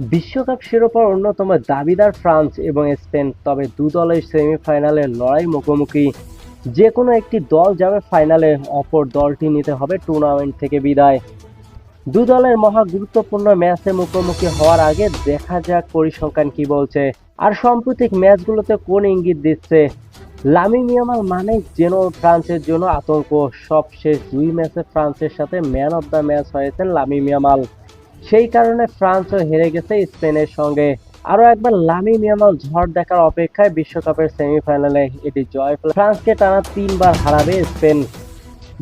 বিশ্বকাপ শিরোপার অন্যতম দাবিদার ফ্রান্স এবং স্পেন, তবে দু দলের সেমিফাইনালের লড়াই মুখোমুখি। যে কোনো একটি দল যাবে ফাইনালে, অপর দলটি নিতে হবে টুর্নামেন্ট থেকে বিদায়। দু দলের মহা গুরুত্বপূর্ণ ম্যাচে মুখোমুখি হওয়ার আগে দেখা যাক পরিসংখ্যান কি বলছে, আর সাম্প্রতিক ম্যাচগুলোতে কোন ইঙ্গিত দিচ্ছে। লামিন ইয়ামাল মানে যেন ফ্রান্সের জন্য আতঙ্ক। সবশেষ দুই ম্যাচে ফ্রান্সের সাথে ম্যান অব দ্য ম্যাচ হয়েছেন লামিন ইয়ামাল। সেই কারণে ফ্রান্সও হেরে গেছে স্পেনের সঙ্গে। আরও একবার লামিন ইয়ামাল ঝড় দেখার অপেক্ষায় বিশ্বকাপের সেমিফাইনালে। এটি জয় পেলে ফ্রান্সকে টানা 3বার হারাবে স্পেন।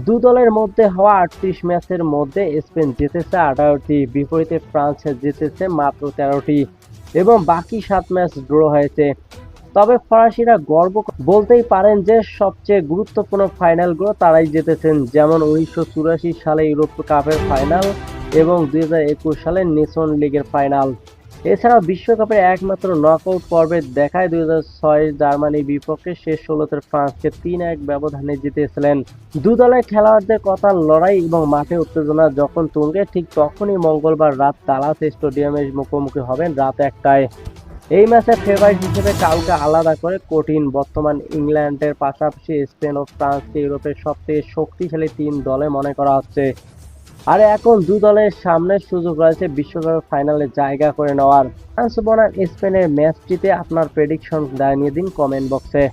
দু দলের মধ্যে হওয়া 38 ম্যাচের মধ্যে স্পেন জিতেছে 18টি, বিপরীতে ফ্রান্স জিতেছে মাত্র 13টি এবং বাকি 7 ম্যাচ ড্র হয়েছে। তবে ফরাসিরা গর্ব বলতেই পারেন যে সবচেয়ে গুরুত্বপূর্ণ ফাইনালগুলো তারাই জিতেছেন, যেমন 1984 সালে ইউরোপ কাপের ফাইনাল এবং 2021 সালে নেশন লিগের ফাইনাল। এছাড়াও বিশ্বকাপের একমাত্র নকআউট পর্বে দেখায় 2006 জার্মানির বিপক্ষে শেষ 16তে ফ্রান্সকে 3-1 ব্যবধানে জিতেছিলেন। দু দলের খেলোয়াড়দের কথা, লড়াই এবং মাঠে উত্তেজনা যখন তুঙ্গে, ঠিক তখনই মঙ্গলবার রাত দালাস স্টেডিয়ামে মুখোমুখি হবেন রাত 1টায়। এই ম্যাচে ফেভারিট হিসেবে কাউকে আলাদা করে কঠিন। বর্তমান ইংল্যান্ডের পাশাপাশি স্পেন ও ফ্রান্সকে ইউরোপের সবথেকে শক্তিশালী 3 দলে মনে করা হচ্ছে। আর এখন দু দলের সামনে সুযোগ রয়েছে বিশ্বকাপের ফাইনালে জায়গা করে নেওয়ার। ফ্রান্স বনাম স্পেনের ম্যাচটিতে আপনার প্রেডিকশন জানিয়ে দিন কমেন্ট বক্সে।